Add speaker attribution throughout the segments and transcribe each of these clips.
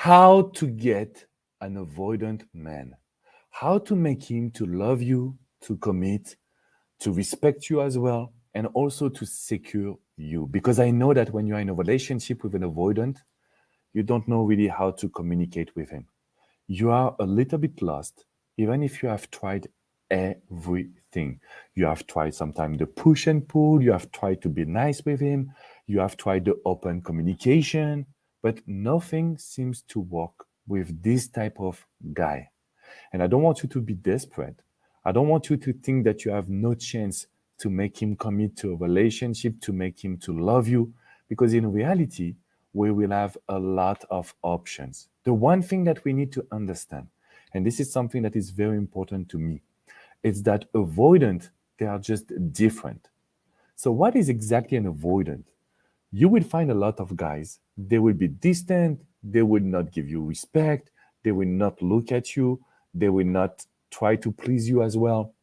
Speaker 1: How to get an avoidant man. How to make him to love you, to commit, to respect you as well, and also to secure you. Because I know that when you're in a relationship with an avoidant, you don't know really how to communicate with him. You are a little bit lost, even if you have tried everything. You have tried sometimes the push and pull, you have tried to be nice with him, you have tried the open communication, but nothing seems to work with this type of guy. And I don't want you to be desperate. I don't want you to think that you have no chance to make him commit to a relationship, to make him to love you, because in reality, we will have a lot of options. The one thing that we need to understand, and this is something that is very important to me, is that avoidant, they are just different. So what is exactly an avoidant? You will find a lot of guys, they will be distant, they will not give you respect, they will not look at you, they will not try to please you as well.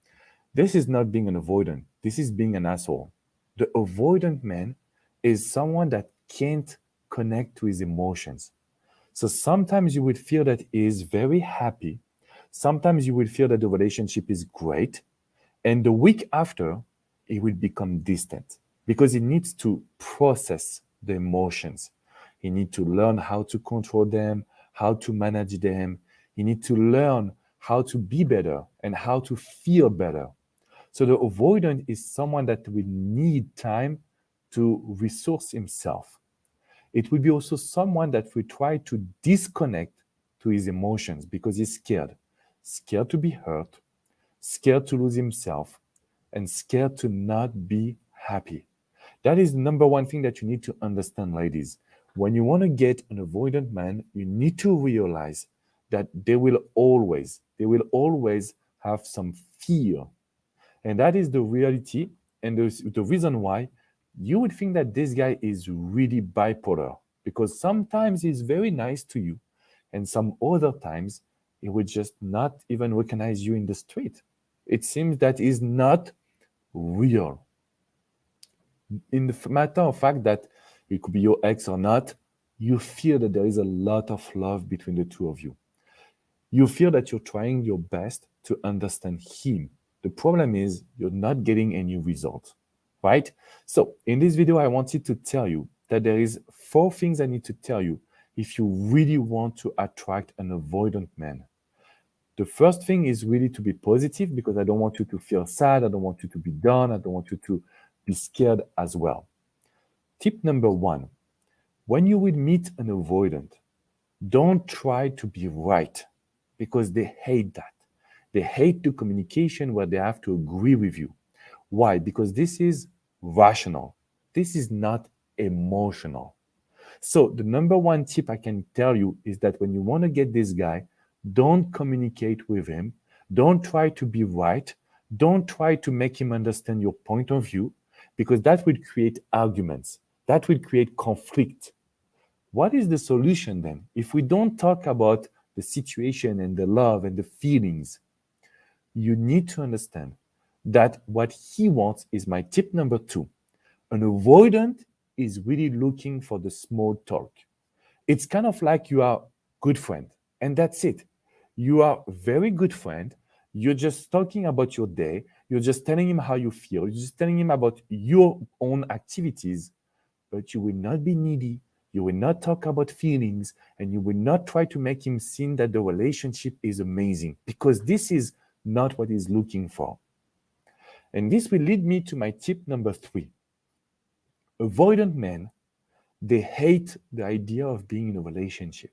Speaker 1: This is not being an avoidant, this is being an asshole. The avoidant man is someone that can't connect to his emotions. So sometimes you would feel that he is very happy, sometimes you will feel that the relationship is great, and the week after, he will become distant because he needs to process the emotions. He needs to learn how to control them, how to manage them. He needs to learn how to be better and how to feel better. So the avoidant is someone that will need time to resource himself. It will be also someone that will try to disconnect to his emotions because he's scared, scared to be hurt, scared to lose himself, and scared to not be happy. That is the number one thing that you need to understand, ladies. When you want to get an avoidant man, you need to realize that they will always have some fear. And that is the reality. And the reason why you would think that this guy is really bipolar because sometimes he's very nice to you, and some other times he would just not even recognize you in the street. It seems that he's not real. In the matter of fact that it could be your ex or not, you feel that there is a lot of love between the two of you. You feel that you're trying your best to understand him. The problem is you're not getting any result, right? So in this video, I wanted to tell you that there is 4 things I need to tell you if you really want to attract an avoidant man. The first thing is really to be positive because I don't want you to feel sad. I don't want you to be down. I don't want you to be scared as well. Tip number 1, when you will meet an avoidant, don't try to be right because they hate that. They hate the communication where they have to agree with you. Why? Because this is rational. This is not emotional. So the number 1 tip I can tell you is that when you want to get this guy, don't communicate with him. Don't try to be right. Don't try to make him understand your point of view because that will create arguments. That will create conflict. What is the solution then? If we don't talk about the situation and the love and the feelings, you need to understand that what he wants is my tip number 2. An avoidant is really looking for the small talk. It's kind of like you are good friend, and that's it. You are a very good friend. You're just talking about your day. You're just telling him how you feel. You're just telling him about your own activities, but you will not be needy. You will not talk about feelings, and you will not try to make him see that the relationship is amazing because this is not what he's looking for. And this will lead me to my tip number 3. Avoidant men, they hate the idea of being in a relationship.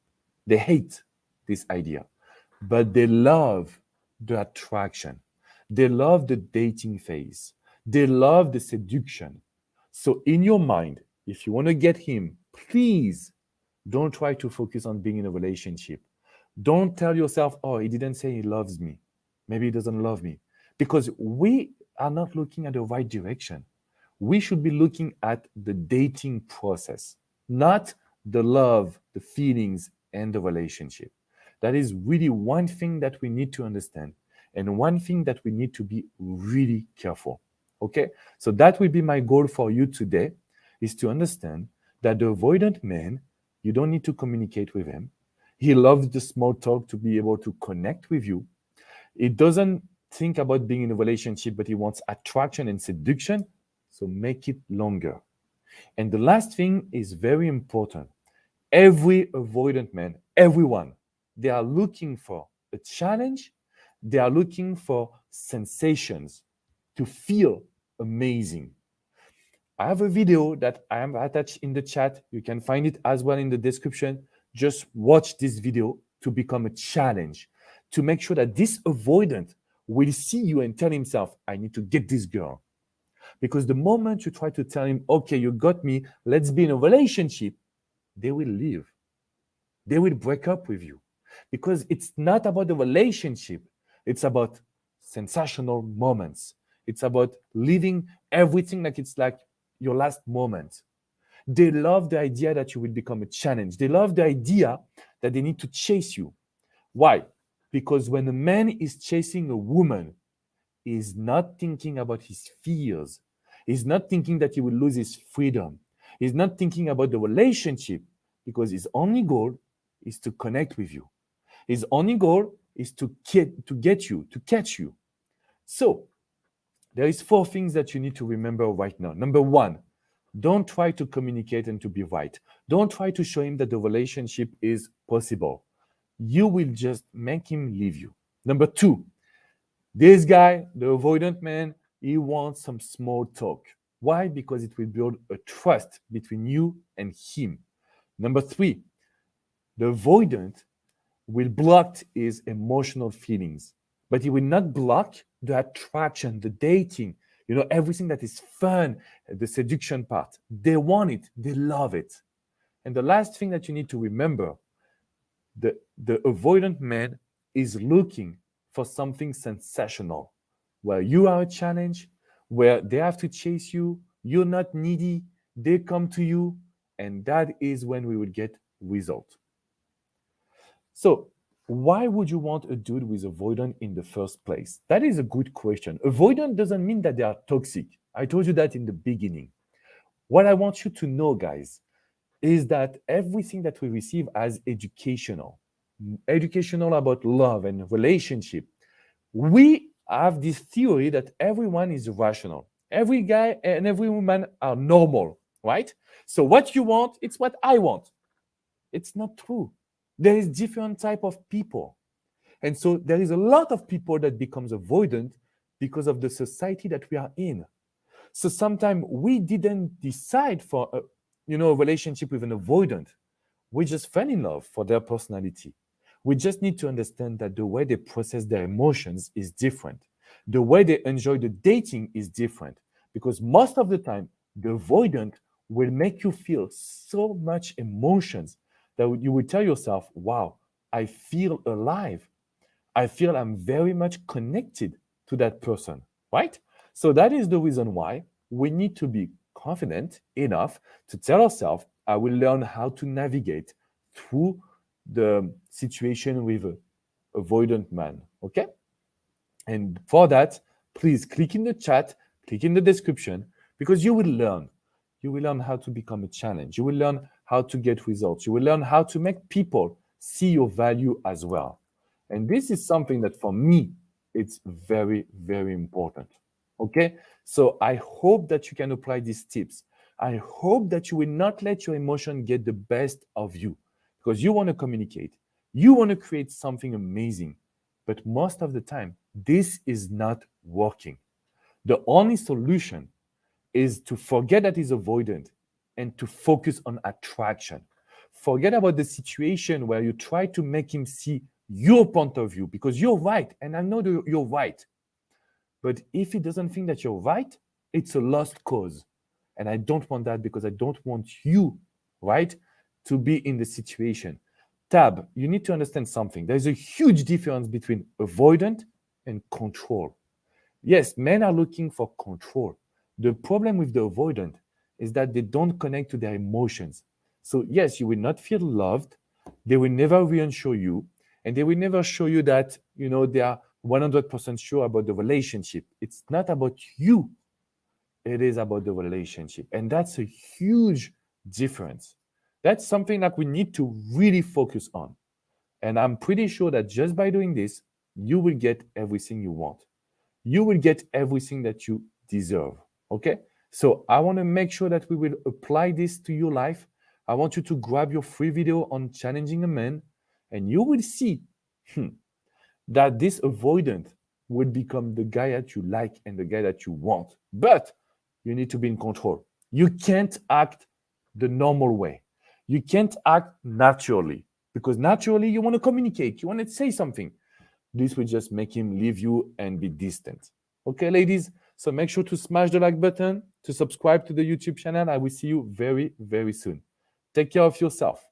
Speaker 1: They hate this idea, but they love the attraction. They love the dating phase. They love the seduction. So, in your mind, if you want to get him, please don't try to focus on being in a relationship. Don't tell yourself, oh, he didn't say he loves me. Maybe he doesn't love me. Because we are not looking at the right direction. We should be looking at the dating process, not the love, the feelings, and the relationship. That is really one thing that we need to understand, and one thing that we need to be really careful. Okay? So that will be my goal for you today, is to understand that the avoidant man, you don't need to communicate with him. He loves the small talk to be able to connect with you. He doesn't think about being in a relationship, but he wants attraction and seduction. So make it longer. And the last thing is very important. Every avoidant man, everyone, they are looking for a challenge. They are looking for sensations to feel amazing. I have a video that I am attached in the chat. You can find it as well in the description. Just watch this video to become a challenge, to make sure that this avoidant will see you and tell himself, I need to get this girl. Because the moment you try to tell him, okay, you got me, let's be in a relationship, they will leave. They will break up with you. Because it's not about the relationship, it's about sensational moments. It's about living everything like it's like your last moment. They love the idea that you will become a challenge. They love the idea that they need to chase you. Why? Because when a man is chasing a woman, he's not thinking about his fears. He's not thinking that he will lose his freedom. He's not thinking about the relationship because his only goal is to connect with you. His only goal is to get you, to catch you. So there is 4 things that you need to remember right now. Number 1, don't try to communicate and to be right. Don't try to show him that the relationship is possible. You will just make him leave you. Number 2, this guy, the avoidant man, he wants some small talk. Why? Because it will build a trust between you and him. Number 3, the avoidant will block his emotional feelings, but he will not block the attraction, the dating, everything that is fun, the seduction part. They want it, they love it. And the last thing that you need to remember, the avoidant man is looking for something sensational, where you are a challenge, where they have to chase you, you're not needy, they come to you, and that is when we will get result. So why would you want a dude with avoidant in the first place? That is a good question. Avoidant doesn't mean that they are toxic. I told you that in the beginning. What I want you to know, guys, is that everything that we receive as educational about love and relationship, we have this theory that everyone is rational. Every guy and every woman are normal, right? So what you want, it's what I want. It's not true. There is different type of people. And so there is a lot of people that becomes avoidant because of the society that we are in. So sometimes we didn't decide for a relationship with an avoidant. We just fell in love for their personality. We just need to understand that the way they process their emotions is different. The way they enjoy the dating is different. Because most of the time, the avoidant will make you feel so much emotions that you will tell yourself, wow, I feel alive. I feel I'm very much connected to that person, right? So that is the reason why we need to be confident enough to tell ourselves, I will learn how to navigate through the situation with an avoidant man, okay? And for that, please click in the chat, click in the description, because you will learn. You will learn how to become a challenge. You will learn how to get results. You will learn how to make people see your value as well. And this is something that for me, it's very, very important. Okay? So I hope that you can apply these tips. I hope that you will not let your emotion get the best of you because you want to communicate. You want to create something amazing. But most of the time, this is not working. The only solution is to forget that he's avoidant and to focus on attraction. Forget about the situation where you try to make him see your point of view because you're right. And I know that you're right. But if he doesn't think that you're right, it's a lost cause. And I don't want that because I don't want you, right, to be in the situation. Tab, you need to understand something. There's a huge difference between avoidant and control. Yes, men are looking for control. The problem with the avoidant is that they don't connect to their emotions. So yes, you will not feel loved. They will never reassure you. And they will never show you that, they are 100% sure about the relationship. It's not about you. It is about the relationship. And that's a huge difference. That's something that we need to really focus on. And I'm pretty sure that just by doing this, you will get everything you want. You will get everything that you deserve. Okay? So I want to make sure that we will apply this to your life. I want you to grab your free video on challenging a man, and you will see that this avoidant will become the guy that you like and the guy that you want. But you need to be in control. You can't act the normal way. You can't act naturally, because naturally you want to communicate, you want to say something. This will just make him leave you and be distant. Okay, ladies? So make sure to smash the like button, to subscribe to the YouTube channel. I will see you very, very soon. Take care of yourself.